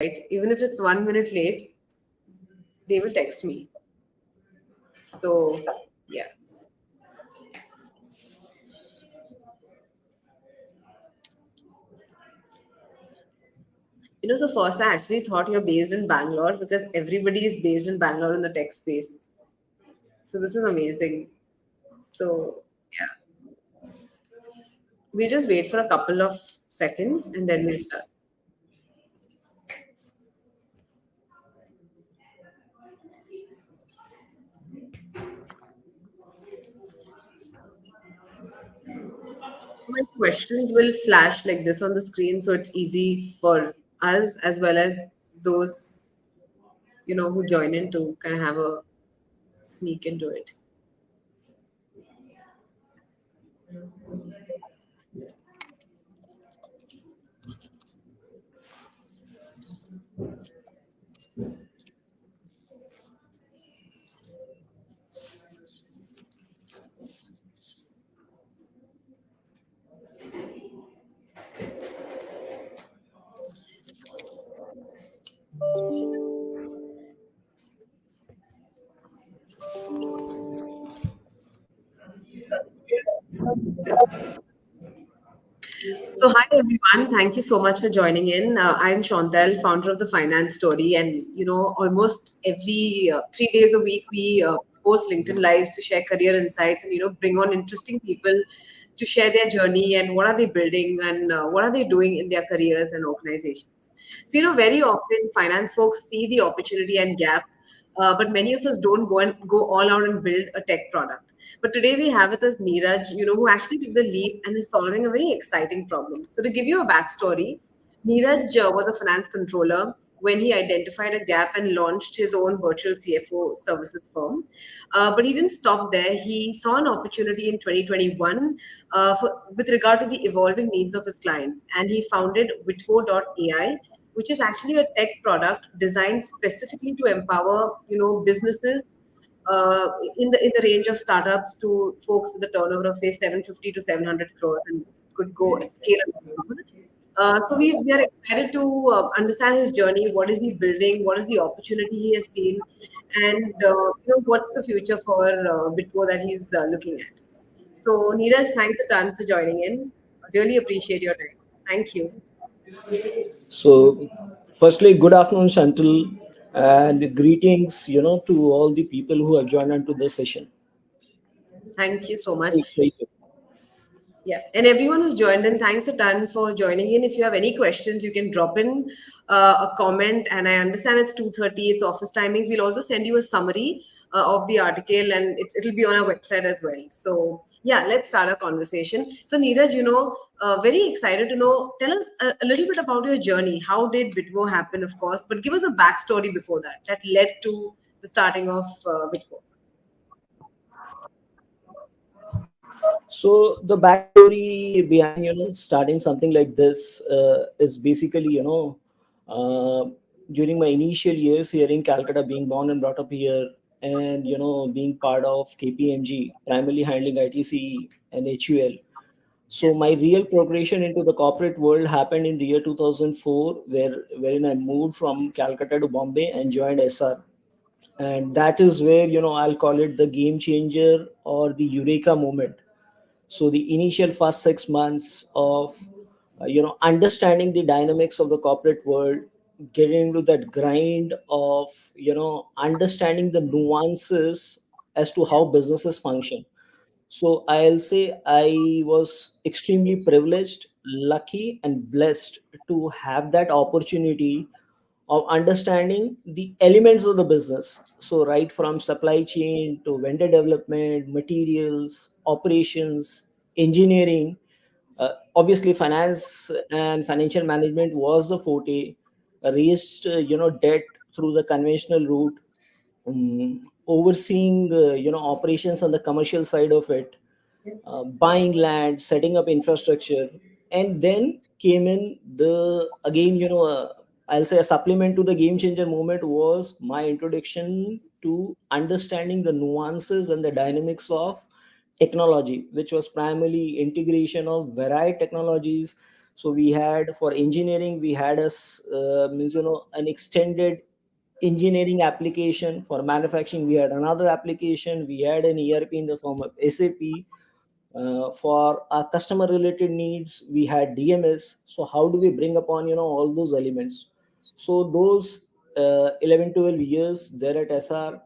right? Even if it's 1 minute late, they will text me. So, yeah. So first I actually thought you're based in Bangalore because everybody is based in Bangalore in the tech space. So this is amazing. So, yeah, we'll just wait for a couple of seconds and then we'll start. My questions will flash like this on the screen, so it's easy for us as well as those who join in to kind of have a sneak into it. So, hi everyone. Thank you so much for joining in. I'm Chantal, founder of the Finance Story, and almost every 3 days a week we post LinkedIn lives to share career insights and bring on interesting people to share their journey and what are they building and what are they doing in their careers and organizations. So, very often finance folks see the opportunity and gap, but many of us don't go all out and build a tech product. But today we have with us Neeraj, who actually took the leap and is solving a very exciting problem. So to give you a backstory, Neeraj was a finance controller when he identified a gap and launched his own virtual CFO services firm. But he didn't stop there. He saw an opportunity in 2021 with regard to the evolving needs of his clients, and he founded ViTWO.ai, which is actually a tech product designed specifically to empower businesses in the range of startups to folks with a turnover of say 750 to 700 crores and could go scale up. So we are excited to understand his journey. What is he building? What is the opportunity he has seen? And what's the future for Bitco that he's looking at? So Neeraj, thanks a ton for joining in. Really appreciate your time. Thank you. So, firstly, good afternoon, Chantal, and greetings, to all the people who have joined onto this session. Thank you so So much. excited. Yeah, and everyone who's joined in, thanks a ton for joining in. If you have any questions, you can drop in a comment. And I understand it's 2:30, it's office timings. We'll also send you a summary of the article, and it'll be on our website as well. So yeah, let's start our conversation. So Neeraj, very excited to know. Tell us a little bit about your journey. How did Bitvo happen, of course, but give us a backstory before that led to the starting of Bitvo. So the backstory behind starting something like this is basically uh, during my initial years here in Calcutta, being born and brought up here, and being part of KPMG, primarily handling ITC and HUL. Yeah. So my real progression into the corporate world happened in the year 2004, wherein I moved from Calcutta to Bombay and joined SR, and that is where I'll call it the game changer or the eureka moment. So the initial first 6 months of understanding the dynamics of the corporate world, getting into that grind of understanding the nuances as to how businesses function. So I'll say I was extremely privileged, lucky, and blessed to have that opportunity of understanding the elements of the business. So, right from supply chain to vendor development, materials, operations, engineering. Obviously, finance and financial management was the forte. Raised, debt through the conventional route, overseeing operations on the commercial side of it, buying land, setting up infrastructure, and then came in the again I'll say a supplement to the game changer moment was my introduction to understanding the nuances and the dynamics of technology, which was primarily integration of varied technologies. So we had, for engineering, we had means, an extended engineering application. For manufacturing, we had another application. We had an ERP in the form of SAP. For our customer related needs, we had DMS. So how do we bring upon, all those elements? So those 11 12 years there at SR,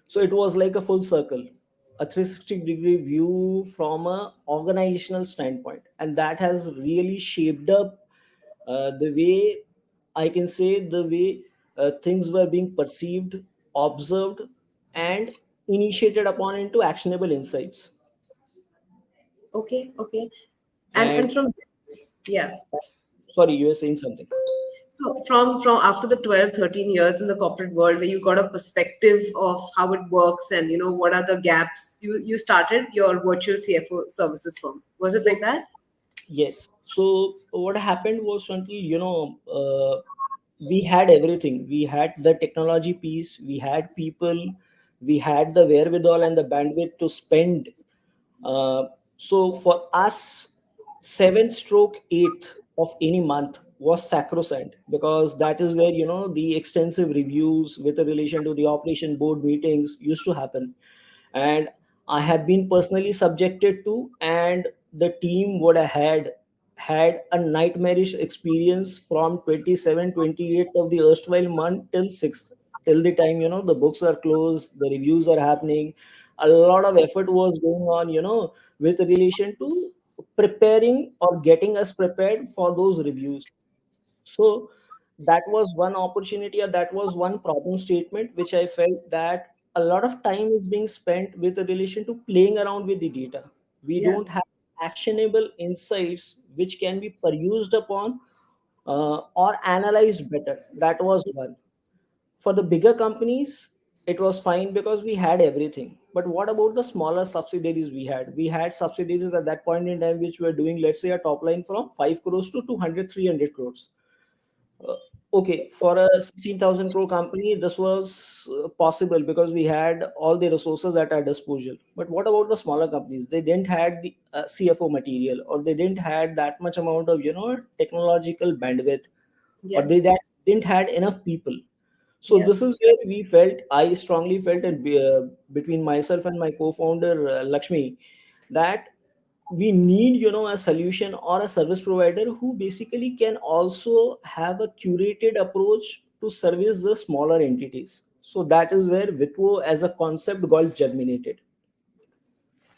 so it was like a full circle, a 360-degree view from a organizational standpoint, and that has really shaped up the way, I can say, the way things were being perceived, observed, and initiated upon into actionable insights. Okay, okay. And And from, yeah. sorry, you were saying something. So from after the 12, 13 years in the corporate world where you got a perspective of how it works and what are the gaps, you started your virtual CFO services firm. Was it like So that? yes. So what happened was, until we had everything. We had the technology piece, we had people, we had the wherewithal and the bandwidth to spend. Uh, so for us, seventh stroke eighth of any month was sacrosanct, because that is where the extensive reviews with relation to the operation board meetings used to happen. And I have been personally subjected to, and the team would have had a nightmarish experience from 27 28 of the erstwhile month till 6th, till the time the books are closed, the reviews are happening. A lot of effort was going on, with relation to preparing or getting us prepared for those reviews. So that was one opportunity, or that was one problem statement which I felt that a lot of time is being spent with relation to playing around with the data. We Yeah. don't have actionable insights which can be perused upon or analyzed better. That was one. For the bigger companies, it was fine because we had everything. But what about the smaller subsidiaries we had? We had subsidiaries at that point in time which were doing, let's say, a top line from 5 crores to 200, 300 crores. uh, okay, for a 16,000 crore company, this was possible because we had all the resources at our disposal. But what about the smaller companies? They didn't had the CFO material, or they didn't had that much amount of technological bandwidth, or Yeah. didn't had enough people. So Yeah. this is where we felt, I strongly felt it, between myself and my co-founder Lakshmi, that we need a solution or a service provider who basically can also have a curated approach to service the smaller entities. So that is where ViTWO as a concept got germinated.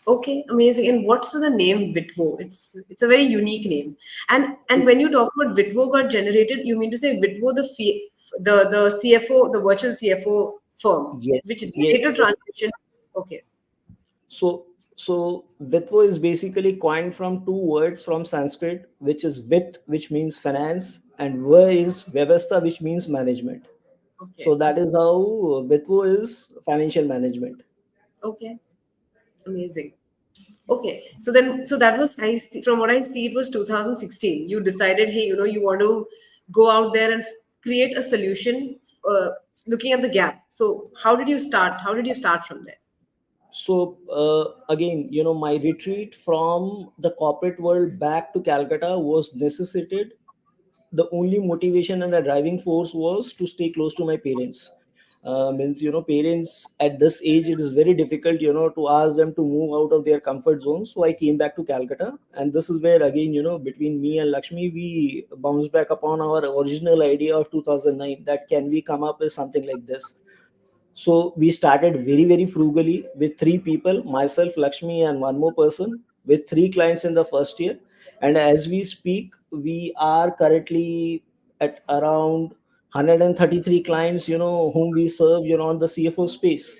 Okay, amazing. And what's the name ViTWO? It's a very unique name. And when you talk about ViTWO got generated, you mean to say ViTWO the CFO, the virtual CFO firm, Yes, which yes, later yes. transitioned. Okay. So ViTWO is basically coined from two words from Sanskrit, which is Vit, which means finance, and Va is Vyavastha, which means management. So Okay. that is how ViTWO is financial management. Okay. Amazing. Okay. So that was, from what I see, it was 2016. You decided, hey, you want to go out there and create a solution, looking at the gap. So how did you start? How did you start from there? So again, my retreat from the corporate world back to Calcutta was necessitated. The only motivation and the driving force was to stay close to my parents. Means, parents at this age, it is very difficult to ask them to move out of their comfort zone. So I came back to Calcutta, and this is where, again, between me and Lakshmi, we bounced back upon our original idea of 2009, that can we come up with something like this. So we started very, very frugally with three people, myself, Lakshmi, and one more person, with three clients in the first year. And as we speak, we are currently at around 133 clients, whom we serve, on the CFO space.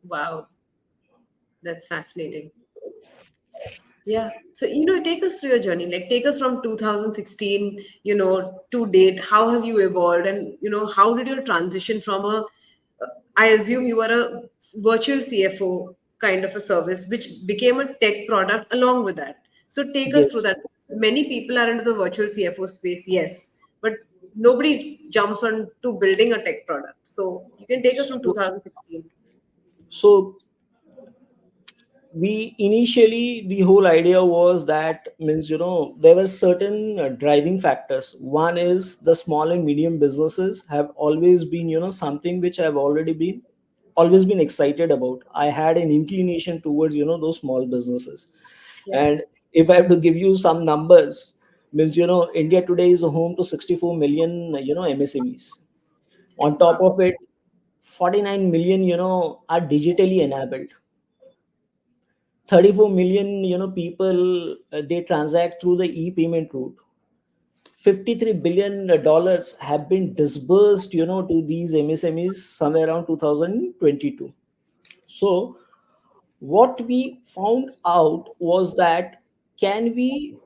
Wow, that's fascinating. Yeah. So, take us through your journey. Like, take us from 2016, to date. How have you evolved? And, how did you transition from I assume you were a virtual CFO kind of a service, which became a tech product along with that. So, take us through Yes. that. Many people are into the virtual CFO space, yes, but nobody jumps on to building a tech product. So, you can take us from So, 2016. so We initially, the whole idea was that, means, there were certain driving factors. One is the small and medium businesses have always been, something which I've always been excited about. I had an inclination towards, those small businesses. Yeah. And if I have to give you some numbers, means, India today is a home to 64 million, MSMEs. On top Wow. of it, 49 million, are digitally enabled. 34 million, people, they transact through the e-payment route. 53 billion dollars have been disbursed, to these MSMEs somewhere around 2022. So what we found out was that, can we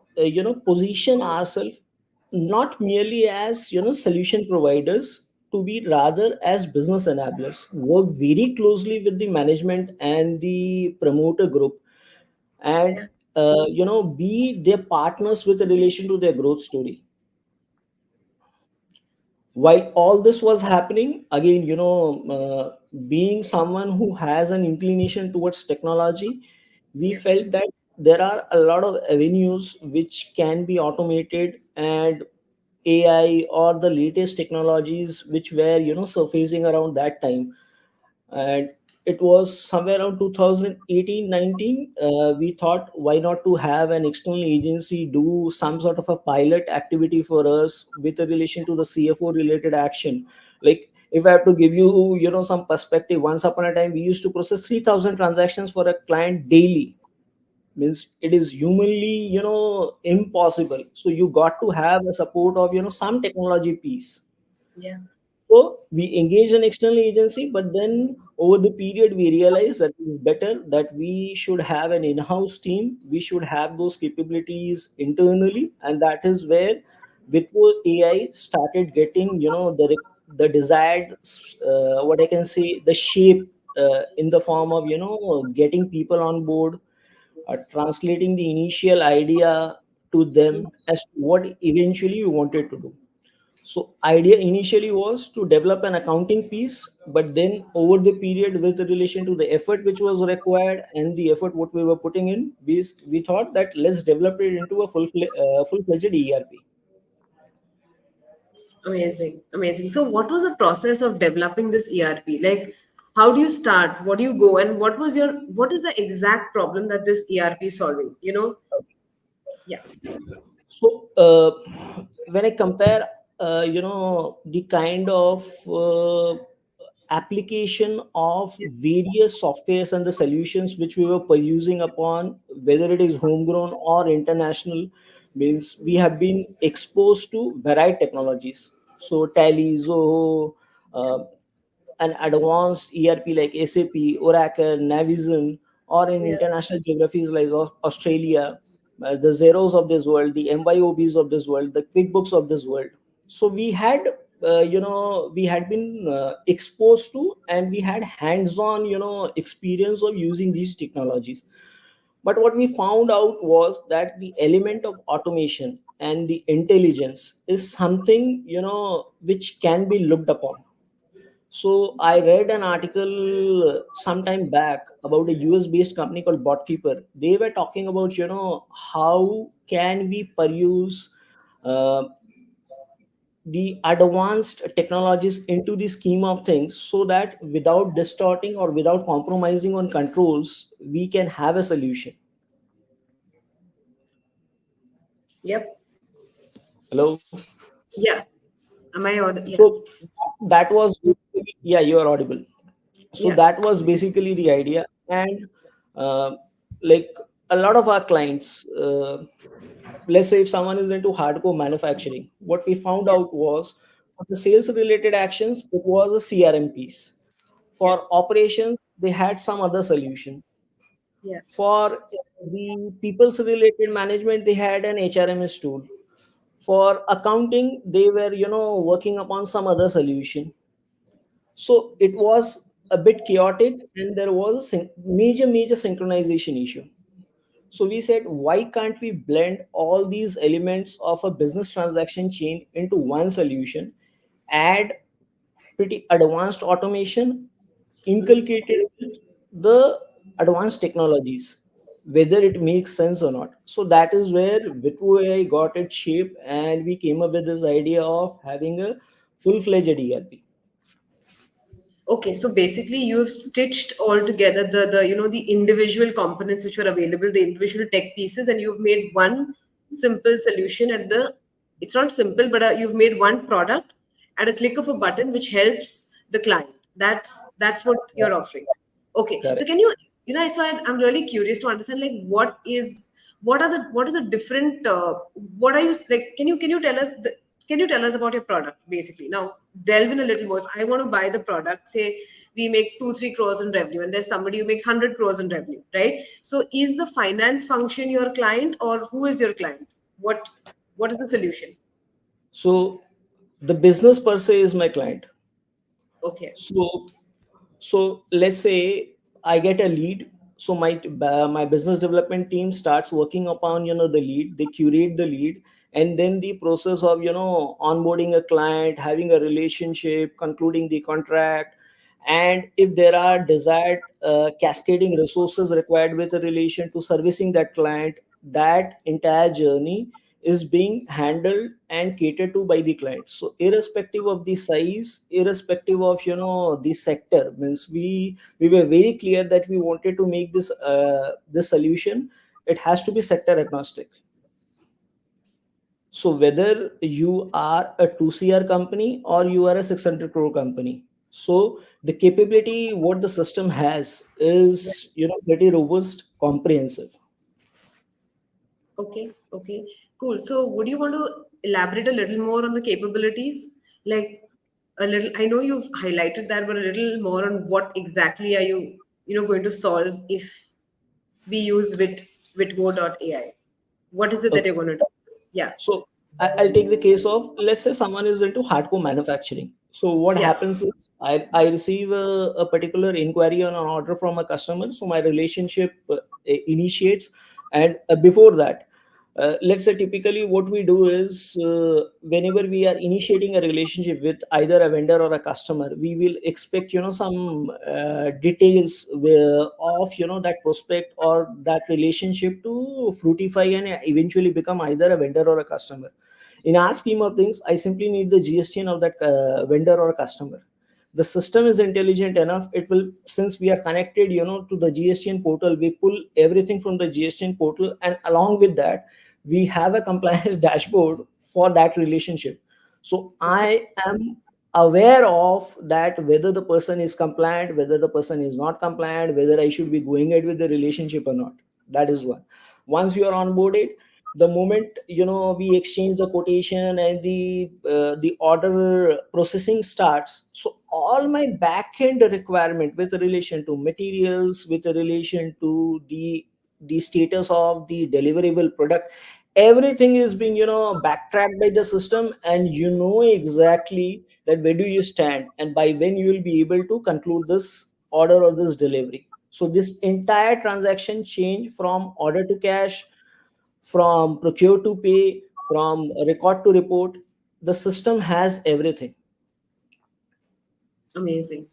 position ourselves not merely as, solution providers, to be rather as business enablers, work very closely with the management and the promoter group, and Yeah. be their partners with relation to their growth story. While all this was happening, again, being someone who has an inclination towards technology, we Yeah. felt that there are a lot of avenues which can be automated, and AI or the latest technologies which were, surfacing around that time. And it was somewhere around 2018-19, we thought, why not to have an external agency do some sort of a pilot activity for us with a relation to the CFO related action. Like, if I have to give you, some perspective, once upon a time we used to process 3000 transactions for a client daily. Means it is humanly, impossible. So you got to have a support of, some technology piece. Yeah. So we engaged an external agency, but then over the period we realized that it is better that we should have an in-house team. We should have those capabilities internally, and that is where ViTWO AI started getting, the desired, what I can say, the shape, in the form of, getting people on board, translating the initial idea to them as to what eventually we wanted to do. So idea initially was to develop an accounting piece, but then over the period, with relation to the effort which was required and the effort what we were putting in, we thought that let's develop it into a full-fledged ERP. Amazing. Amazing. So, what was the process of developing this ERP? Like, how do you start? What do you go? And what is the exact problem that this ERP is solving? Yeah. So when I compare, the kind of application of Yeah. various softwares and the solutions which we were using upon, whether it is homegrown or international, means we have been exposed to varied technologies. So Tally, Zoho, an advanced ERP like SAP, Oracle, Navision, or in Yeah. international geographies like Australia, the Zeros of this world, the MYOBs of this world, the QuickBooks of this world. So we had been exposed to, and we had hands-on, experience of using these technologies. But what we found out was that the element of automation and the intelligence is something, which can be looked upon. So I read an article sometime back about a US based company called BotKeeper. They were talking about, how can we peruse uh, the advanced technologies into the scheme of things, so that without distorting or without compromising on controls, we can have a solution. Yep. Hello? Yeah. Am I audible? Yeah. So that was, yeah, you are audible. So Yeah. that was basically the idea. And uh, like, a lot of our clients, let's say if someone is into hardcore manufacturing, what we found Yeah. out was, for the sales related actions, it was a CRM piece. Yeah. For operations, they had some other solution. Yeah. For the people's related management, they had an HRMS tool. For accounting, they were, working upon some other solution. So it was a bit chaotic, and there was a major synchronization issue. So we said, why can't we blend all these elements of a business transaction chain into one solution, add pretty advanced automation, inculcated with the advanced technologies, whether it makes sense or not. So that is where ViTWO.ai got its shape, and we came up with this idea of having a full-fledged ERP. Okay, so basically you've stitched all together the individual components which were available, the individual tech pieces, and you've made one simple solution at the. It's not simple, but you've made one product at a click of a button which helps the client. That's what you're offering. Okay, so Correct. can I'm really curious to understand like what is the different what are you like? Can you tell us about your product basically? Now delve in a little more. If I want to buy the product, say we make 2-3 crores in revenue, and there's somebody who makes 100 crores in revenue, right? So is the finance function your client, or who is your client? What is the solution? So the business per se is my client. Okay, So let's say I get a lead. So my business development team starts working upon the lead. They curate the lead, and then the process of onboarding a client, having a relationship, concluding the contract, and if there are desired cascading resources required with a relation to servicing that client, that entire journey is being handled and catered to by the client. So irrespective of the size, irrespective of the sector, means we were very clear that we wanted to make this solution, it has to be sector agnostic. So whether you are a 2 CR company or you are a 600 crore company, so the capability what the system has is pretty robust, comprehensive. okay, cool. So would you want to elaborate a little more on the capabilities? Like a little, I know you've highlighted that, but a little more on what exactly are you going to solve if we use ViTWO.ai? What is it that you're Okay. going to do? Yeah. So I'll take the case of, let's say someone is into hardcore manufacturing. So what Yes. happens is I receive a particular inquiry on an order from a customer. So my relationship initiates, and before that, let's say typically what we do is whenever we are initiating a relationship with either a vendor or a customer, we will expect some details of that prospect or that relationship to fructify and eventually become either a vendor or a customer. In our scheme of things, I simply need the GSTN of that vendor or customer. The system is intelligent enough. It will, since we are connected to the GSTN portal, we pull everything from the GSTN portal, and along with that we have a compliance dashboard for that relationship. So Okay. I am aware of that, whether the person is compliant, whether the person is not compliant, whether I should be going ahead with the relationship or not. That is one. Once you are onboarded, the moment we exchange the quotation and the order processing starts, so all my back end requirement with relation to materials, with relation to the status of the deliverable product, everything is being backtracked by the system, and exactly that where do you stand and by when you will be able to conclude this order or this delivery. So this entire transaction change from order to cash, from procure to pay, from record to report, the system has everything. Amazing.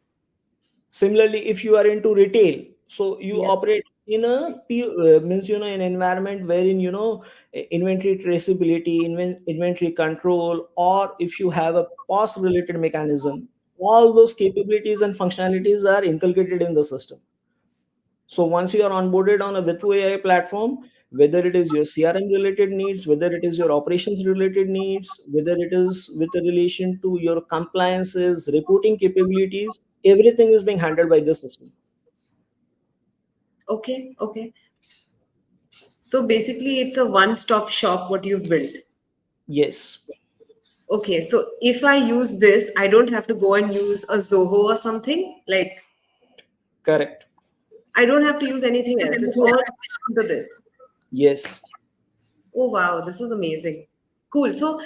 Similarly, if you are into retail, so you Yes. operate in means an environment wherein inventory traceability, inventory control, or if you have a POS related mechanism, all those capabilities and functionalities are inculcated in the system. So once you are onboarded on a ViTWO.ai platform, whether it is your CRM related needs, whether it is your operations related needs, whether it is with relation to your compliances, reporting capabilities, everything is being handled by the system. Okay. Okay. So basically, it's a one-stop shop what you've built. Yes, Okay. So if I use this, I don't have to go and use a Zoho or something. Like correct. I don't have to use anything else. It's all into this. Yes. Oh wow, this is amazing. Cool. So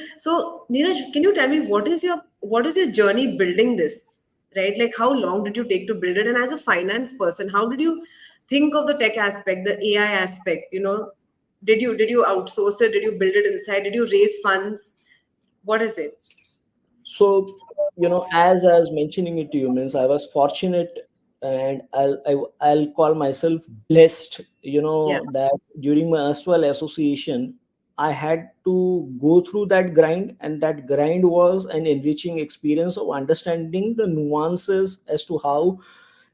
Neeraj, can you tell me what is your journey building this? Right? Like how long did you take to build it? And as a finance person, how did you think of the tech aspect, the AI aspect? Did you outsource it? Did you build it inside? Did you raise funds? What is it? So, as I was mentioning it to you, means I was fortunate. and I'll call myself blessed, Yeah. that during my erstwhile association, I had to go through that grind, and that grind was an enriching experience of understanding the nuances as to how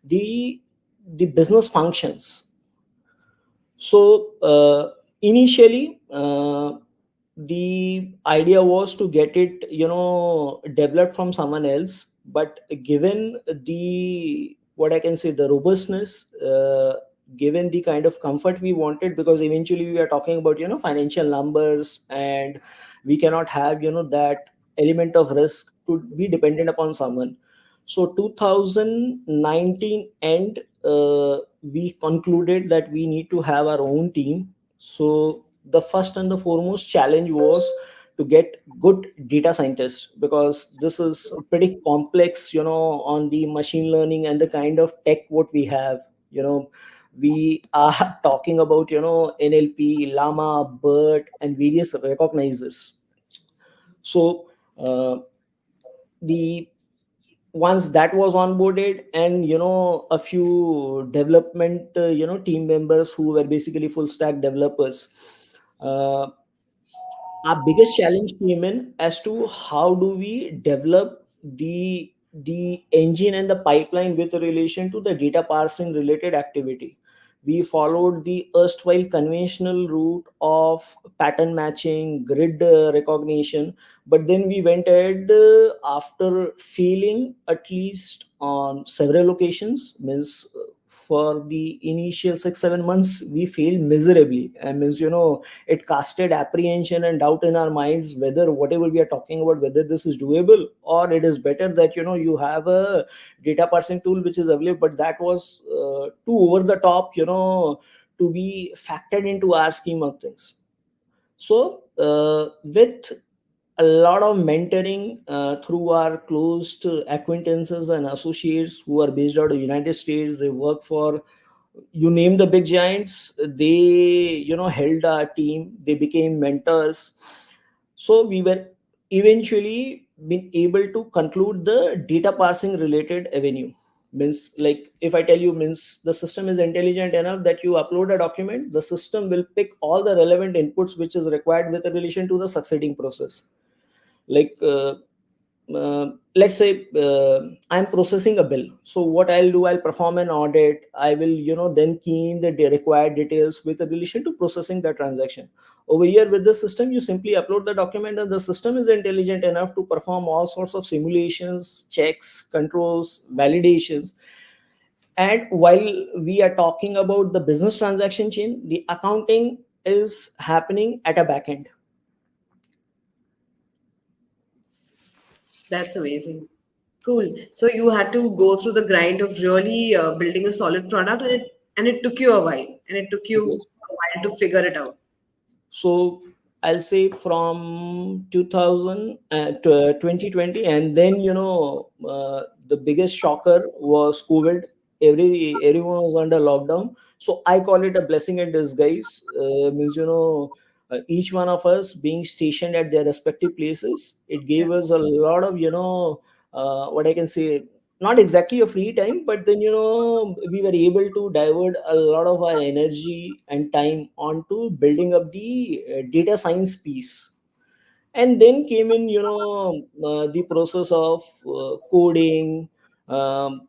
the the business functions. So initially, the idea was to get it, developed from someone else. But given the, what I can say, the robustness, given the kind of comfort we wanted, because eventually we are talking about, financial numbers, and we cannot have, that element of risk to be dependent upon someone. So 2019 end, we concluded that we need to have our own team. So the first and the foremost challenge was to get good data scientists, because this is pretty complex, on the machine learning and the kind of tech what we have. We are talking about, NLP, Llama, BERT, and various recognizers. So the once that was onboarded, and a few development, team members who were basically full stack developers, uh, our biggest challenge came in as to how do we develop the engine and the pipeline with relation to the data parsing related activity. We followed the erstwhile conventional route of pattern matching, grid recognition, but then we went ahead, after failing at least on several occasions. Means for the initial 6 7 months we failed miserably, and means, it casted apprehension and doubt in our minds whether whatever we are talking about, whether this is doable, or it is better that, you have a data parsing tool which is available. But that was too over the top, to be factored into our scheme of things. So with a lot of mentoring through our closed acquaintances and associates who are based out of United States, they work for, you name the big giants, they, held our team, they became mentors. So we were eventually been able to conclude the data parsing related avenue. Means, like, if I tell you, means the system is intelligent enough that you upload a document, the system will pick all the relevant inputs which is required with relation to the succeeding process. Like, let's say, I'm processing a bill. So what I'll do, I'll perform an audit, I will, then key in the required details with relation to processing the transaction. Over here with the system, you simply upload the document, and the system is intelligent enough to perform all sorts of simulations, checks, controls, validations. And while we are talking about the business transaction chain, the accounting is happening at a back end. That's amazing. Cool. So you had to go through the grind of really building a solid product, and it took you a while, and it took you Yes. a while to figure it out. So I'll say from 2000 to 2020, and then, the biggest shocker was COVID. Everyone was under lockdown. So I call it a blessing in disguise. Means, each one of us being stationed at their respective places, it Yeah. gave us a lot of, what I can say, not exactly a free time, but then, we were able to divert a lot of our energy and time onto building up the data science piece. And then came in, the process of coding, um,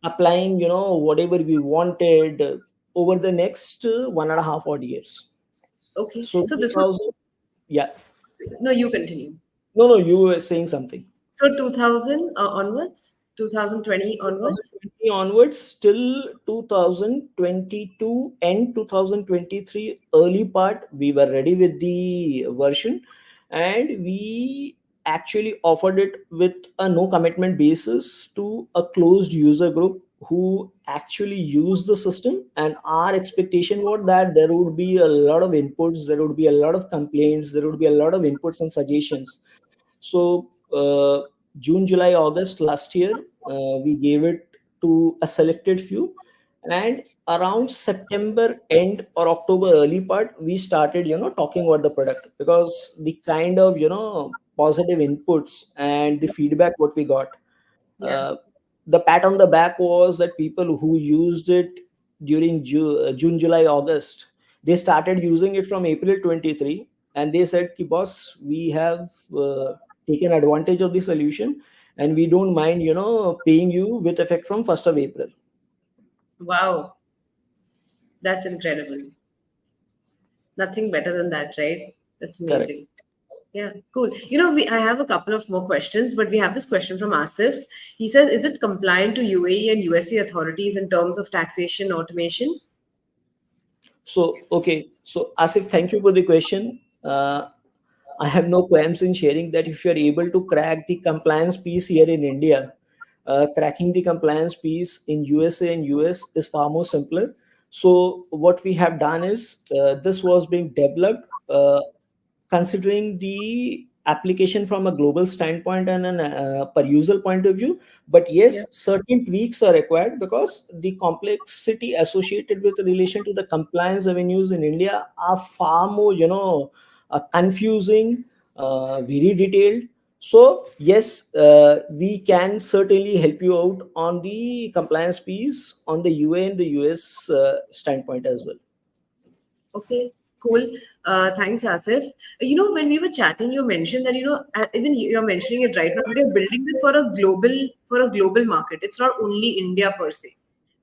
applying, whatever we wanted, over the next 1.5 odd years. Okay. So So this was 2000, yeah. no. You continue. No, no, you were saying something. So 2000 onwards, 2020 onwards. 2020 onwards till 2022 and 2023 early part, we were ready with the version, and we actually offered it with a no commitment basis to a closed user group who actually use the system. And our expectation was that there would be a lot of inputs, there would be a lot of complaints, there would be a lot of inputs and suggestions. So June, July, August last year, we gave it to a selected few, and around September end or October early part, we started, talking about the product, because the kind of, positive inputs and the feedback what we got. Yeah. Uh, The pat on the back was that people who used it during June, July, August, they started using it from April 23, and they said, Ki, boss, we have taken advantage of the solution, and we don't mind, paying you with effect from 1st of April. Wow, that's incredible. Nothing better than that, right? That's Correct. amazing. Yeah, cool. I have a couple of more questions, but we have this question from Asif. He says, is it compliant to UAE and USA authorities in terms of taxation automation? So, okay. So, Asif, thank you for the question. I have no qualms in sharing that if you're able to crack the compliance piece here in India, cracking the compliance piece in USA and US is far more simpler. So, what we have done is this was being developed considering the application from a global standpoint and an per user point of view. But Yeah. yes, certain tweaks are required because the complexity associated with relation to the compliance avenues in India are far more confusing, very detailed. So yes, we can certainly help you out on the compliance piece on the UA and the US standpoint as well. Okay, cool. Thanks, Asif. When we were chatting, you mentioned that even you're mentioning it right now. We're building this for a global market. It's not only India per se,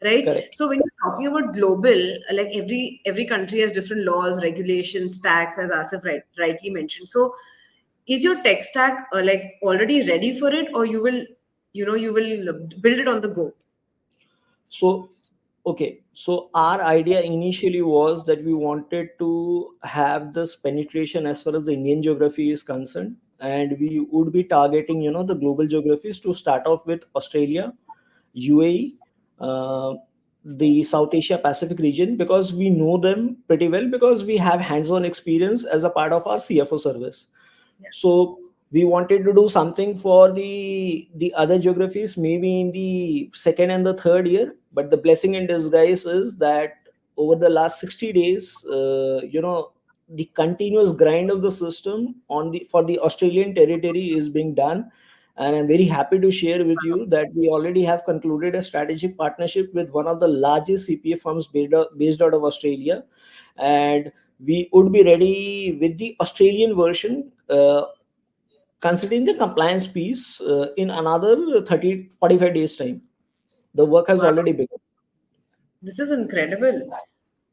right? Correct. So when you're talking about global, like every country has different laws, regulations, tax, as Asif rightly mentioned. So is your tech stack like already ready for it, or you will build it on the go? So, okay. So, our idea initially was that we wanted to have this penetration as far as the Indian geography is concerned. And we would be targeting, the global geographies to start off with Australia, UAE, uh, the South Asia Pacific region, because we know them pretty well because we have hands on experience as a part of our CFO service. Yeah. So we wanted to do something for the other geographies maybe in the second and the third year, but the blessing in disguise is that over the last 60 days, the continuous grind of the system on the for the Australian territory is being done. And I'm very happy to share with you that we already have concluded a strategic partnership with one of the largest CPA firms based out of Australia. And we would be ready with the Australian version, considering the compliance piece, in another 30-45 days time. The work has Wow. already begun. This is incredible.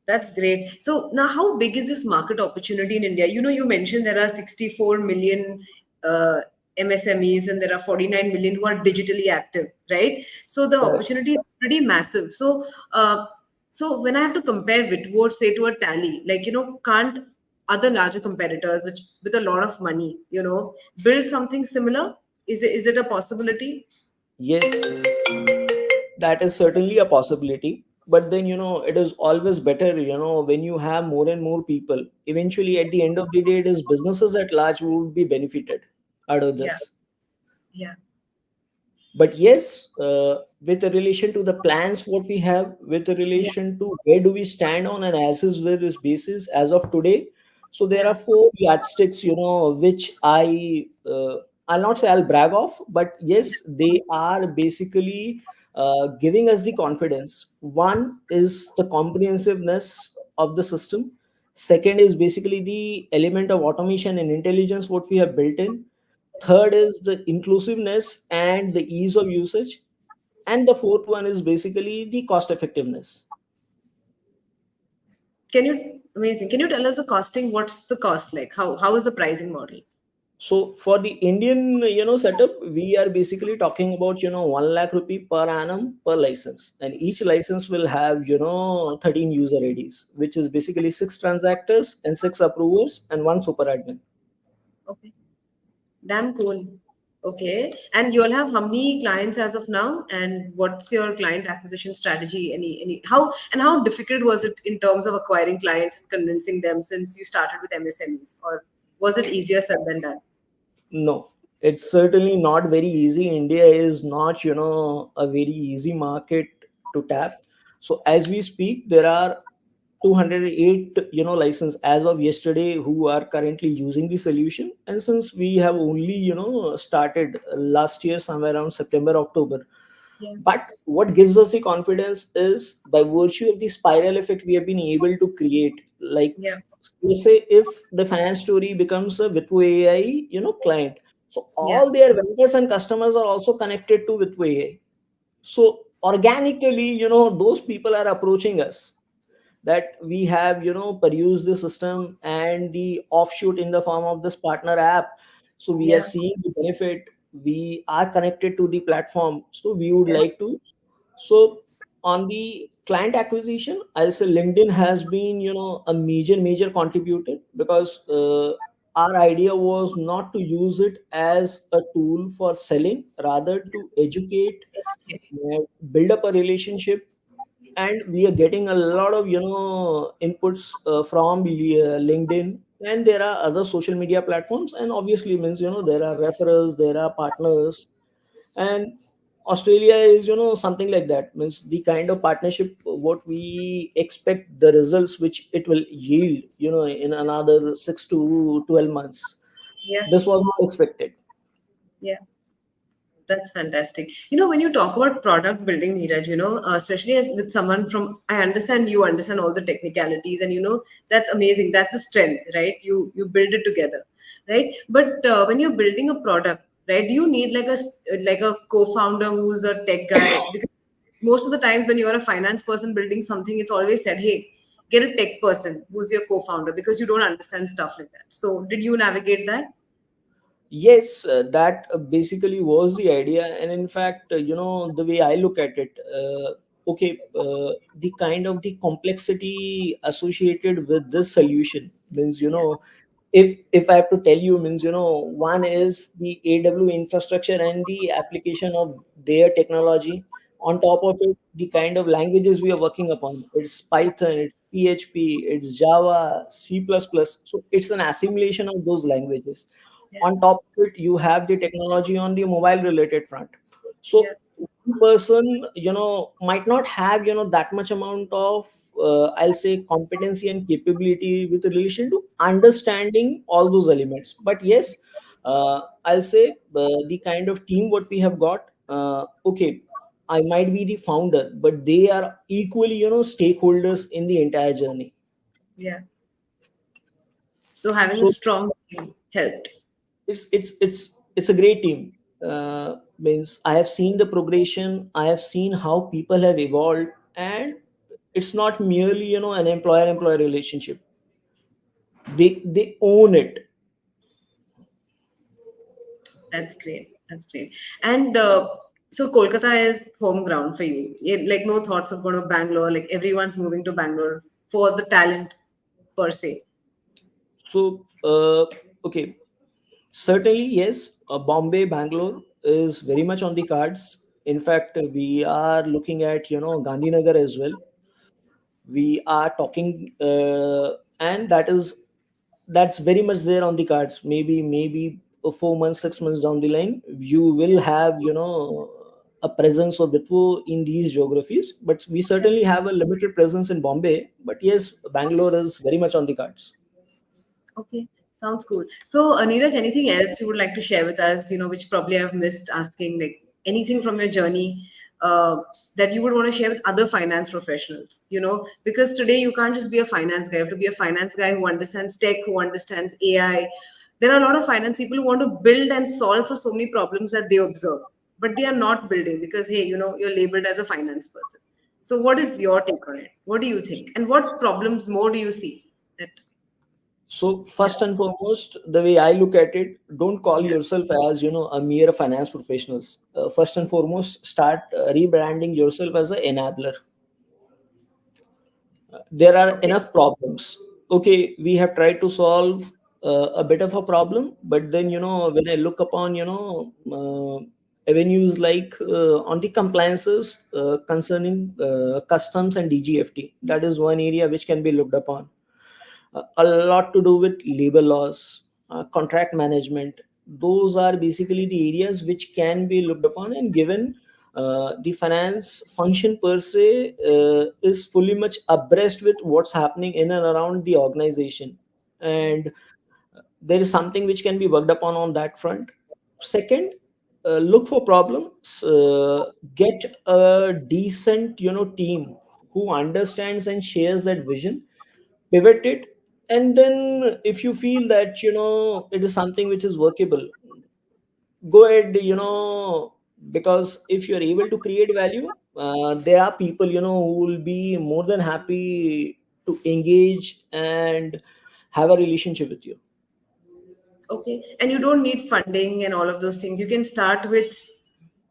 That's great. So now, how big is this market opportunity in India? You mentioned there are 64 million uh, MSMEs and there are 49 million who are digitally active, right? So the Correct. opportunity is pretty massive. So when I have to compare Witwo, say, to a Tally, like, can't other larger competitors, which with a lot of money, build something similar? Is it a possibility? Yes, that is certainly a possibility. But then, it is always better, when you have more and more people. Eventually, at the end of the day, it is businesses at large who would be benefited out of Yeah, this. yeah, But yes, with the relation to the plans what we have, with the yeah, relation to where do we stand on an as is where is basis as of today. So there yeah. are four yardsticks, which I'll not say I'll brag of, but yes, they are basically giving us the confidence. One is the comprehensiveness of the system. Second is basically the element of automation and intelligence what we have built in. Third is the inclusiveness and the ease of usage. And the fourth one is basically the cost effectiveness. Amazing. Can you tell us the costing? What's the cost like? How is the pricing model? So for the Indian, setup, we are basically talking about, 1 lakh rupee per annum per license. And each license will have, 13 user IDs, which is basically 6 transactors and 6 approvers and 1 super admin. Okay. Damn cool. Okay. And you'll have how many clients as of now? And what's your client acquisition strategy? How difficult was it in terms of acquiring clients and convincing them since you started with MSMEs? Or was it easier said than done? No, it's certainly not very easy. India is not, a very easy market to tap. So as we speak, there are 208, license as of yesterday who are currently using the solution. And since we have only, started last year, somewhere around September, October, Yeah. But what gives us the confidence is by virtue of the spiral effect we have been able to create. Like, Yeah. let's say if the finance story becomes a ViTWO AI, client, so Yeah. all their vendors and customers are also connected to ViTWO AI. So organically, those people are approaching us, that we have perused the system and the offshoot in the form of this partner app. So we are Yeah. seeing the benefit, we are connected to the platform, so we would Yeah. like to. So on the client acquisition, I'll say LinkedIn has been a major contributor, because our idea was not to use it as a tool for selling, rather to educate, build up a relationship. And we are getting a lot of inputs from LinkedIn, and there are other social media platforms, and obviously means there are referrals, there are partners. And Australia is something like that, means the kind of partnership what we expect, the results which it will yield in another 6 to 12 months, Yeah. this was not expected. Yeah. That's fantastic. When you talk about product building, Neeraj, especially as with someone from, I understand you understand all the technicalities, and that's amazing. That's a strength, right? You build it together, right? But when you're building a product, right, do you need like a co-founder who's a tech guy? Because most of the times when you're a finance person building something, it's always said, hey, get a tech person who's your co-founder because you don't understand stuff like that. So did you navigate that? Yes, that basically was the idea. And in fact, the way I look at it, okay, the kind of the complexity associated with this solution means, Yeah. if I have to tell you, means one is the AW infrastructure and the application of their technology. On top of it, the kind of languages we are working upon, it's Python, it's PHP, it's Java, C++. So it's an assimilation of those languages. Yeah. On top of it, you have the technology on the mobile related front. Yeah. So one person might not have that much amount of I'll say competency and capability with relation to understanding all those elements. But yes, I'll say the kind of team what we have got, okay, I might be the founder, but they are equally stakeholders in the entire journey. Yeah. So having a So strong team helped. it's a great team. Means I have seen the progression, I have seen how people have evolved, and it's not merely an employer-employee relationship. They own it. That's great. That's great. And so Kolkata is home ground for you. Like no thoughts of going to Bangalore. Like everyone's moving to Bangalore for the talent per se. So okay, certainly yes. Bombay, Bangalore is very much on the cards. In fact, we are looking at Gandhinagar as well. We are talking, and that's very much there on the cards. Maybe 4 months, 6 months down the line, you will have a presence of Bitwo in these geographies. But we Yeah. certainly have a limited presence in Bombay. But yes, Bangalore is very much on the cards. Okay. Sounds cool. So, Neeraj, anything else you would like to share with us, which probably I've missed asking, like anything from your journey that you would want to share with other finance professionals, because today you can't just be a finance guy. You have to be a finance guy who understands tech, who understands AI. There are a lot of finance people who want to build and solve for so many problems that they observe, but they are not building because, hey, you're labeled as a finance person. So, what is your take on it? What do you think? And what problems more do you see that, So yeah. first and foremost, the way I look at it, don't call Yeah. yourself as a mere finance professionals. First and foremost, start rebranding yourself as an enabler. There are Okay. enough problems. Okay, we have tried to solve a bit of a problem, but then when I look upon avenues like on the compliances concerning customs and DGFT, that is one area which can be looked upon. A lot to do with labor laws, contract management. Those are basically the areas which can be looked upon, and given the finance function per se is fully much abreast with what's happening in and around the organization, and there is something which can be worked upon on that front. Second, look for problems, get a decent team who understands and shares that vision, pivot it, and then if you feel that it is something which is workable, go ahead, because if you're able to create value, there are people who will be more than happy to engage and have a relationship with you. Okay. And you don't need funding and all of those things. You can start with,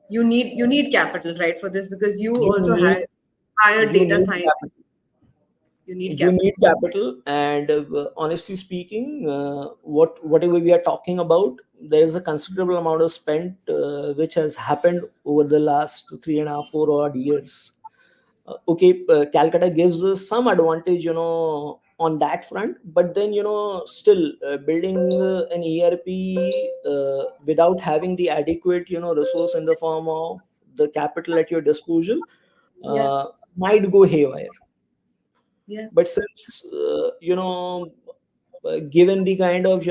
you need capital, right, for this, because you you also need hire you data need science. capital. You need You need capital. capital, and honestly speaking, whatever we are talking about, there is a considerable amount of spent which has happened over the last 3.5 4 odd years. Okay, Calcutta gives us some advantage on that front, but then still building an ERP without having the adequate resource in the form of the capital at your disposal Yeah. might go haywire. Yeah. But since given the kind of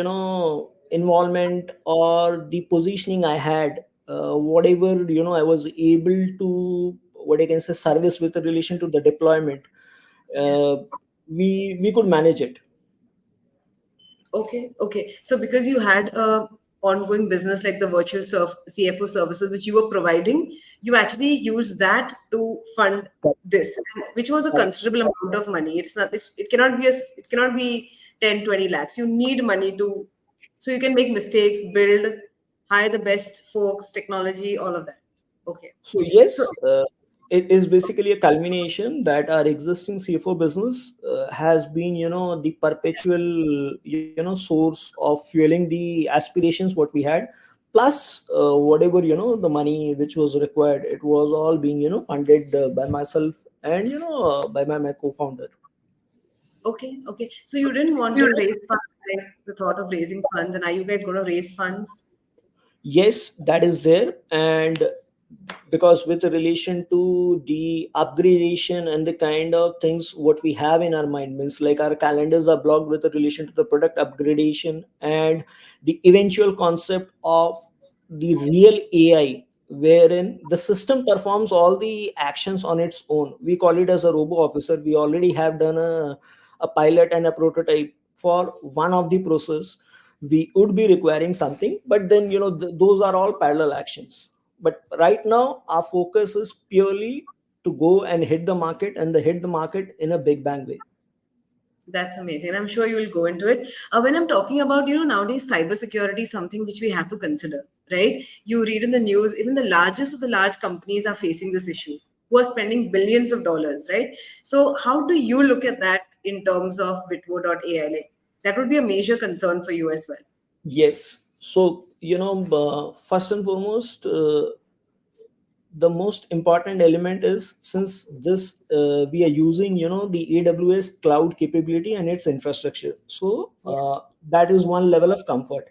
involvement or the positioning I had, whatever I was able to, what I can say, service with relation to the deployment, Yeah. uh, we could manage it. Okay, okay. So because you had a ongoing business like the virtual CFO services which you were providing, you actually used that to fund this, which was a considerable amount of money. It's not, it cannot be it cannot be 10, 20 lakhs. You need money to, so you can make mistakes, build, hire the best folks, technology, all of that. Okay. So So yes, it is basically a culmination that our existing CFO business has been, the perpetual, source of fueling the aspirations what we had. Plus, whatever the money which was required, it was all being funded by myself and by my co-founder. okay, okay. So you didn't want to raise funds, like the thought of raising funds, and are you guys going to raise funds? Yes, that is there. And because with relation to the upgradation and the kind of things what we have in our mind, means like our calendars are blocked with relation to the product upgradation and the eventual concept of the real AI, wherein the system performs all the actions on its own. We call it as a robo officer. We already have done a pilot and a prototype for one of the process. We would be requiring something, but then those are all parallel actions. But right now our focus is purely to go and hit the market, and the hit the market in a big bang way. That's amazing. I'm sure you will go into it. When I'm talking about, nowadays cybersecurity is something which we have to consider, right? You read in the news, even the largest of the large companies are facing this issue, who are spending billions of dollars, right? So how do you look at that in terms of ViTWO.ai? Like, that would be a major concern for you as well. Yes, so first and foremost, the most important element is, since this we are using the AWS cloud capability and its infrastructure, so that is one level of comfort.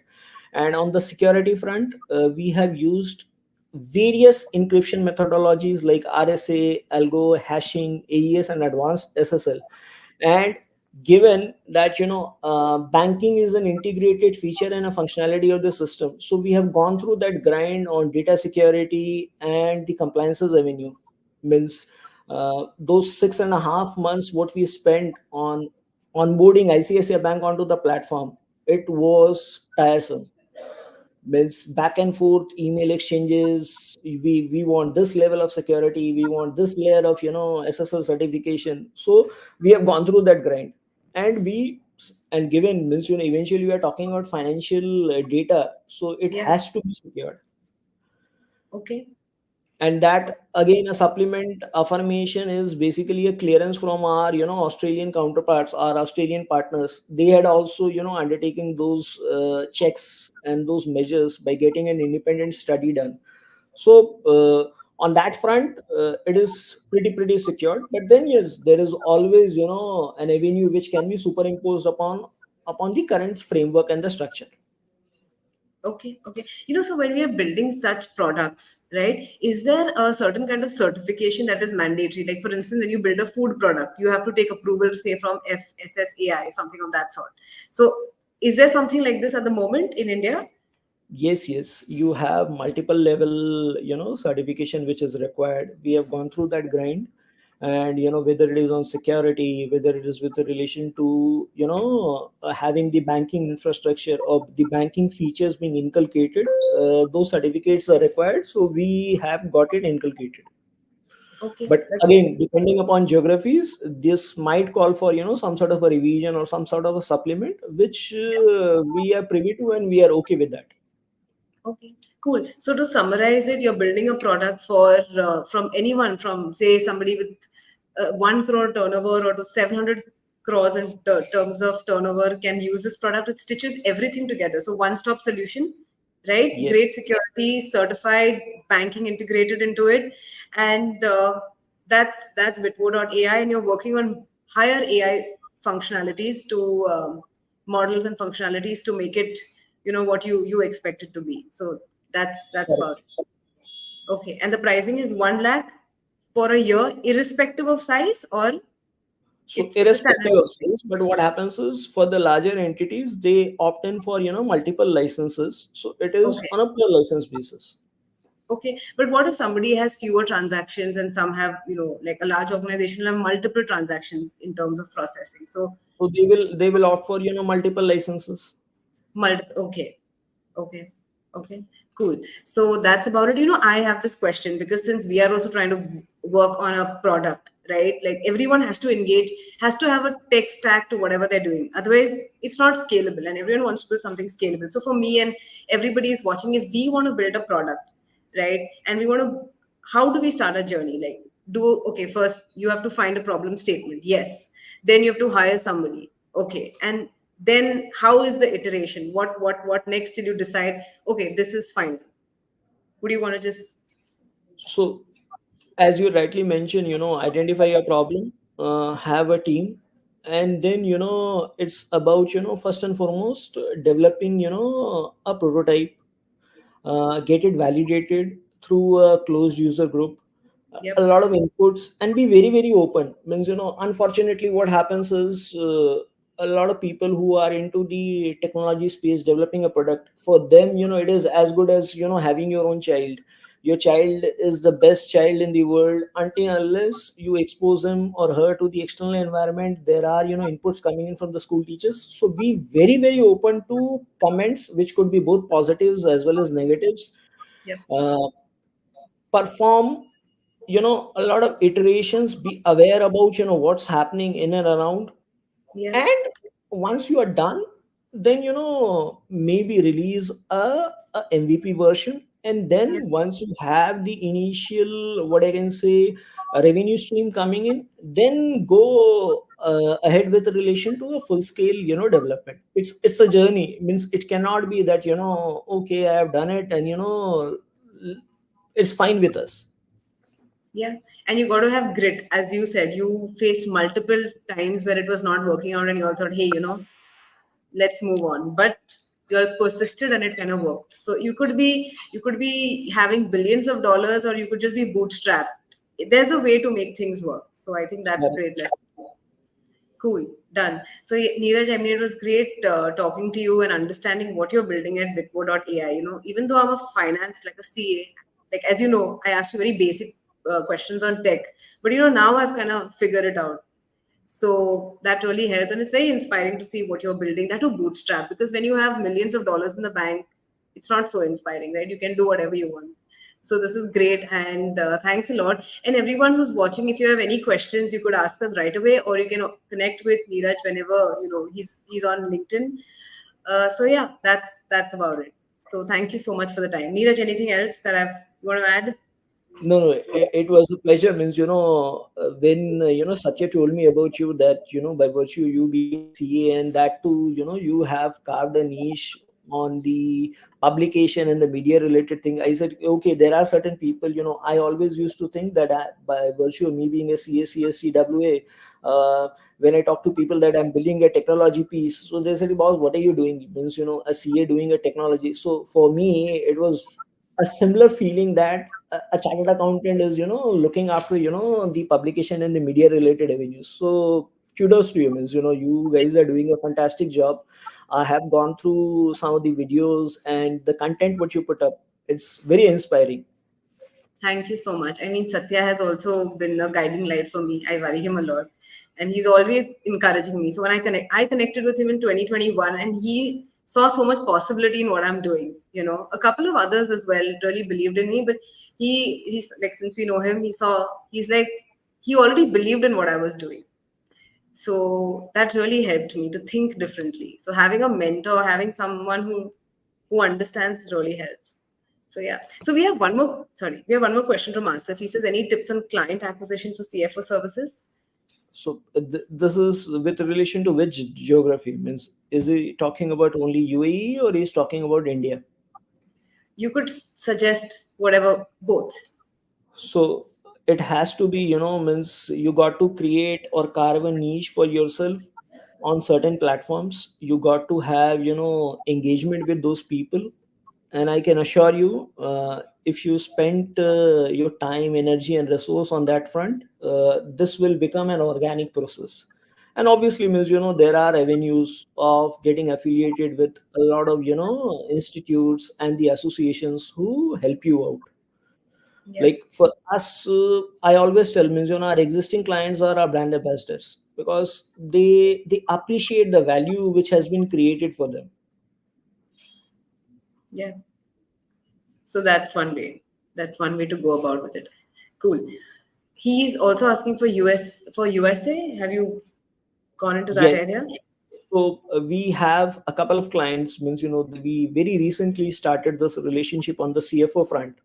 And on the security front, we have used various encryption methodologies like RSA, algo, hashing, AES, and advanced SSL. And given that banking is an integrated feature and a functionality of the system, so we have gone through that grind on data security and the compliances avenue. Means those 6.5 months what we spent on onboarding ICICI Bank onto the platform, it was tiresome. Means back and forth email exchanges, we want this level of security, we want this layer of SSL certification. So we have gone through that grind, and given, means eventually we are talking about financial data, so it Yeah. has to be secured. Okay. And that again, a supplement affirmation is basically a clearance from our Australian counterparts, our Australian partners. They had also undertaken those checks and those measures by getting an independent study done. So on that front, it is pretty secured. But then yes, there is always an avenue which can be superimposed upon the current framework and the structure. Okay, okay. So when we are building such products, right, is there a certain kind of certification that is mandatory? Like, for instance, when you build a food product, you have to take approval, say, from FSSAI, something of that sort. So, is there something like this at the moment in India? Yes, yes, you have multiple level, certification which is required. We have gone through that grind. And whether it is on security, whether it is with the relation to having the banking infrastructure or the banking features being inculcated, those certificates are required, so we have got it inculcated. Okay, But that's great. again, depending upon geographies, this might call for some sort of a revision or some sort of a supplement, which we are privy to, and we are okay with that. Okay, cool. So to summarize it, you're building a product for from anyone, from say somebody with 1 crore turnover or to 700 crores in terms of turnover can use this product. It stitches everything together. So one-stop solution, right? Great Yes. security, certified banking integrated into it, and that's ViTWO.ai, and you're working on higher AI functionalities to models and functionalities to make it what you expect it to be. So that's about it. Okay, and the pricing is 1 lakh for a year irrespective of size, or So it's a standard irrespective of thing? size, but what happens is for the larger entities, they opt in for multiple licenses. So it is Okay, on a per license basis. okay, but what if somebody has fewer transactions and some have like a large organization will have multiple transactions in terms of processing? So So they will opt for multiple licenses. okay. Okay. Okay. Cool. So that's about it. I have this question because since we are also trying to work on a product, right? Like everyone has to engage, has to have a tech stack to whatever they're doing. Otherwise, it's not scalable, and everyone wants to build something scalable. So for me and everybody is watching, if we want to build a product, right? And we want to, how do we start a journey? Like, okay, first you have to find a problem statement. Yes. Then you have to hire somebody. Okay. And then how is the iteration? What next till you decide, okay, this is final? Would you want to just So as you rightly mentioned, identify a problem, have a team, and then it's about first and foremost developing a prototype, get it validated through a closed user group, a yep, lot of inputs, and be very very open. Means unfortunately what happens is, a lot of people who are into the technology space developing a product, for them it is as good as having your own child. Your child is the best child in the world until unless you expose him or her to the external environment. There are inputs coming in from the school teachers, so be very very open to comments which could be both positives as well as negatives. yep, uh, Perform a lot of iterations, be aware about what's happening in and around. yep, And once you are done, then maybe release a MVP version. And yep, then once you have the initial, what I can say, a revenue stream coming in, then go ahead with relation to a full scale development. It's a journey. Means it cannot be that okay, I have done it, and it's fine with us. yeah. And you got to have grit. As you said, you faced multiple times where it was not working out and you all thought, hey, let's move on, but you all persisted and it kind of worked. So you could be having billions of dollars, or you could just be bootstrapped. There's a way to make things work. So I think that's a great lesson. Cool, done. So, Neeraj, I mean, it was great talking to you and understanding what you're building at ViTWO.ai. Even though I'm a finance, like a CA, like as you know, I asked you very basic questions on tech, but now I've kind of figured it out. So that really helped, and it's very inspiring to see what you're building. That to bootstrap, because when you have millions of dollars in the bank, it's not so inspiring, right? You can do whatever you want. So this is great, and thanks a lot. And everyone who's watching, if you have any questions, you could ask us right away, or you can connect with Neeraj whenever he's on LinkedIn. So yeah, that's about it. So thank you so much for the time, Neeraj. Anything else that you want to add? No, no, it was a pleasure. Means when Satya told me about you, that by virtue you being a CA, and that too you have carved a niche on the publication and the media related thing. I said, okay, there are certain people. I always used to think that by virtue of me being a CA, CSCWA, when I talk to people that I'm building a technology piece, so they said, boss, what are you doing? Means a CA doing a technology. So for me, it was a similar feeling that a chartered accountant is looking after the publication and the media related avenues. So kudos to you. Means you guys are doing a fantastic job. I have gone through some of the videos and the content what you put up. It's very inspiring. Thank you so much. I mean, Satya has also been a guiding light for me. I worry him a lot, and he's always encouraging me. So when I connected with him in 2021, and he saw so much possibility in what I'm doing. You know, a couple of others as well really believed in me, but he's like, since we know him, he's like he already believed in what I was doing. So that really helped me to think differently. So having a mentor, having someone who understands really helps. So yeah. So we have one more question from Asif. He says, any tips on client acquisition for CFO services? So this is with relation to which geography? Means is he talking about only UAE or he's talking about India? You could suggest whatever, both. So it has to be, means you got to create or carve a niche for yourself on certain platforms. You got to have, engagement with those people. And I can assure you, if you spend your time, energy, and resource on that front, this will become an organic process. And obviously, means, there are avenues of getting affiliated with a lot of, institutes and the associations who help you out. Yeah. Like for us, I always tell, means, our existing clients are our brand ambassadors, because they appreciate the value which has been created for them. Yeah. So that's one way. That's one way to go about with it. Cool. He's also asking for USA. Have you gone into that Yes. area? So we have a couple of clients, means, we very recently started this relationship on the CFO front,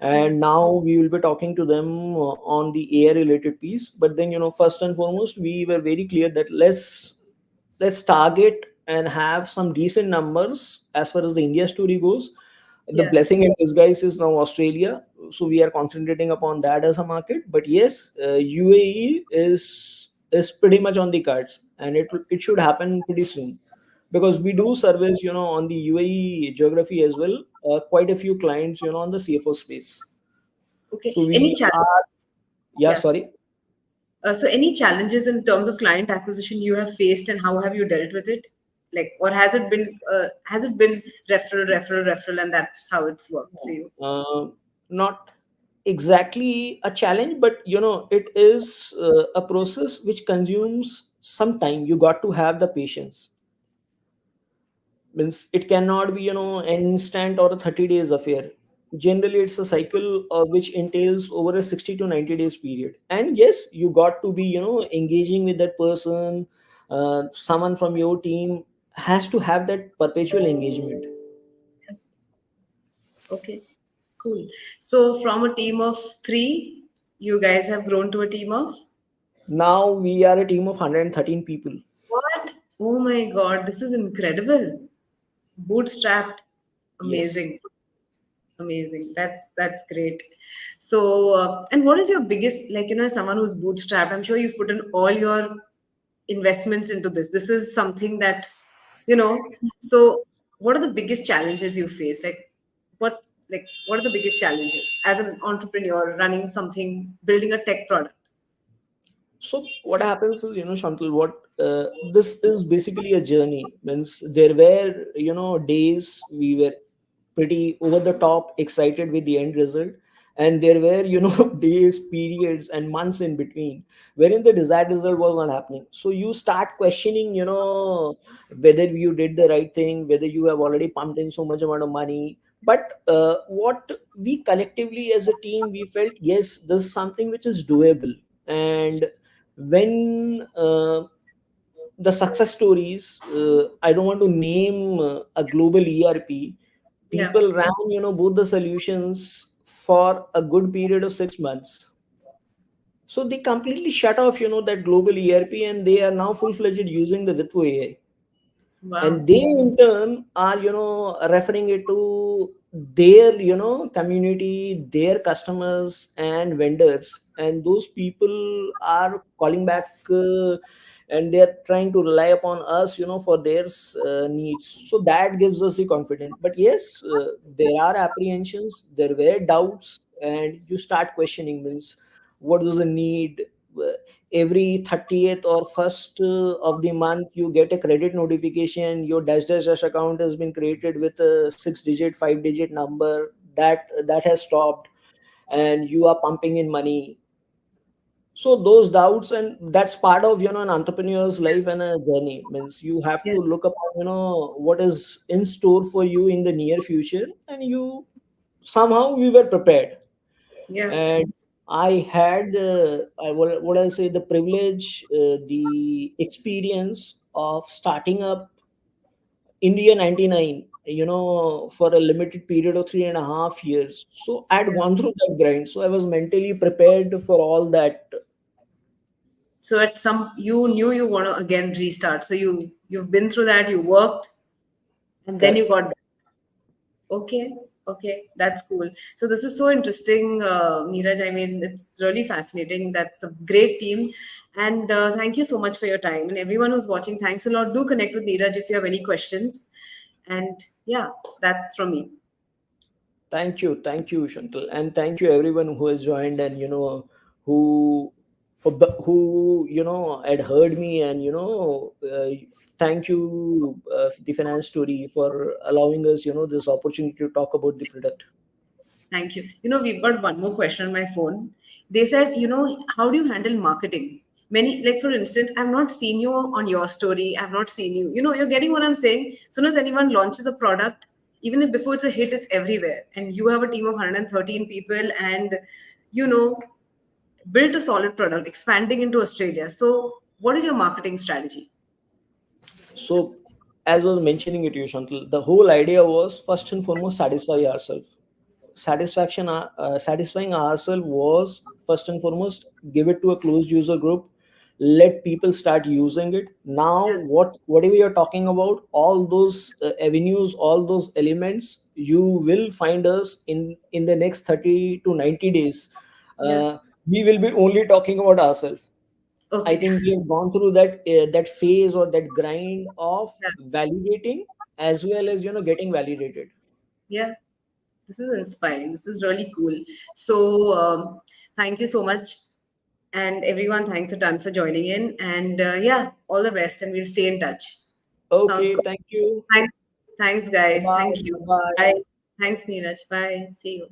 Yeah. and now we will be talking to them on the AI related piece. But then, first and foremost, we were very clear that let's target and have some decent numbers as far as the India story goes. The Yeah. blessing in disguise is now Australia, so we are concentrating upon that as a market. But yes, UAE is pretty much on the cards, and it should happen pretty soon, because we do service, on the UAE geography as well, quite a few clients, on the CFO space. Okay. So Any we are, challenges? yeah, Yeah. sorry. So any challenges in terms of client acquisition you have faced, and how have you dealt with it? Like, or has it been referral, and that's how it's worked for you? Not exactly a challenge, but it is a process which consumes some time. You got to have the patience. Means it cannot be, an instant or a 30 days affair. Generally it's a cycle which entails over a 60 to 90 days period. And yes, you got to be, engaging with that person. Someone from your team has to have that perpetual engagement. Okay, cool. So from a team of three, you guys have grown to a team of Now we are a team of 113 people. what? Oh my God, this is incredible. Bootstrapped, Yes. amazing. Amazing. That's great. So, and what is your biggest, like, as someone who's bootstrapped, I'm sure you've put in all your investments into this. This is something that, so what are the biggest challenges you face? What, what are the biggest challenges as an entrepreneur running something, building a tech product? So what happens is, Shantal, what this is basically a journey. Means there were, days we were pretty over the top excited with the end result, and there were, days, periods, and months in between wherein the desired result was not happening. So you start questioning, whether you did the right thing, whether you have already pumped in so much amount of money. But what we collectively as a team, we felt, yes, this is something which is doable. And when the success stories, I don't want to name a global ERP, Yeah. people ran, both the solutions for a good period of 6 months. So they completely shut off, that global ERP, and they are now full-fledged using the ViTWO AI. Wow. And they in turn are, referring it to their, community, their customers and vendors, and those people are calling back, and they're trying to rely upon us, for their needs. So that gives us the confidence. But yes, there are apprehensions, there were doubts, and you start questioning, means what was the need, every 30th or first of the month you get a credit notification, your dash dash dash account has been created with a 6 digit 5 digit number, that has stopped, and you are pumping in money. So those doubts, and that's part of an entrepreneur's life and a journey. Means you have Yeah. to look upon what is in store for you in the near future, and you somehow we were prepared. Yeah. And I had what I'll say, the privilege, the experience of starting up in the year 99, for a limited period of 3.5 years. So I'd Yeah. gone through that grind, so I was mentally prepared for all that. So at some you knew you want to again restart. So you've been through that, you worked, and then you Correct. got. Okay, okay, that's cool. So this is so interesting, Neeraj. I mean, it's really fascinating. That's a great team, and thank you so much for your time. And everyone who's watching, thanks a lot. Do connect with Neeraj if you have any questions. And yeah, that's from me. Thank you, Shantal, and thank you everyone who has joined, and who who had heard me, and thank you, the finance story, for allowing us this opportunity to talk about the product. Thank you. We've got one more question on my phone. They said, how do you handle marketing? Many, like for instance, I've not seen you on your story. I've not seen you. You're getting what I'm saying. As soon as anyone launches a product, even if before it's a hit, it's everywhere. And you have a team of 113 people and, you know, built a solid product, expanding into Australia. So, what is your marketing strategy? So, as I was mentioning it to you, Shantal, the whole idea was first and foremost satisfy ourselves. Satisfying ourselves was first and foremost give it to a closed user group, let people start using it. Now, Yeah, whatever you're talking about, all those avenues, all those elements, you will find us in the next 30 to 90 days. yeah. We will be only talking about ourselves. I Okay. think we have gone through that phase or that grind of Yeah, validating as well as getting validated. yeah. This is inspiring. This is really cool. So, thank you so much. And everyone, thanks a ton for joining in. And yeah, all the best, and we'll stay in touch. Sounds Okay, good. thank you. Thanks, thanks, Bye guys. bye. Thank you. Bye bye. Bye. Thanks, Neeraj. Bye. See you.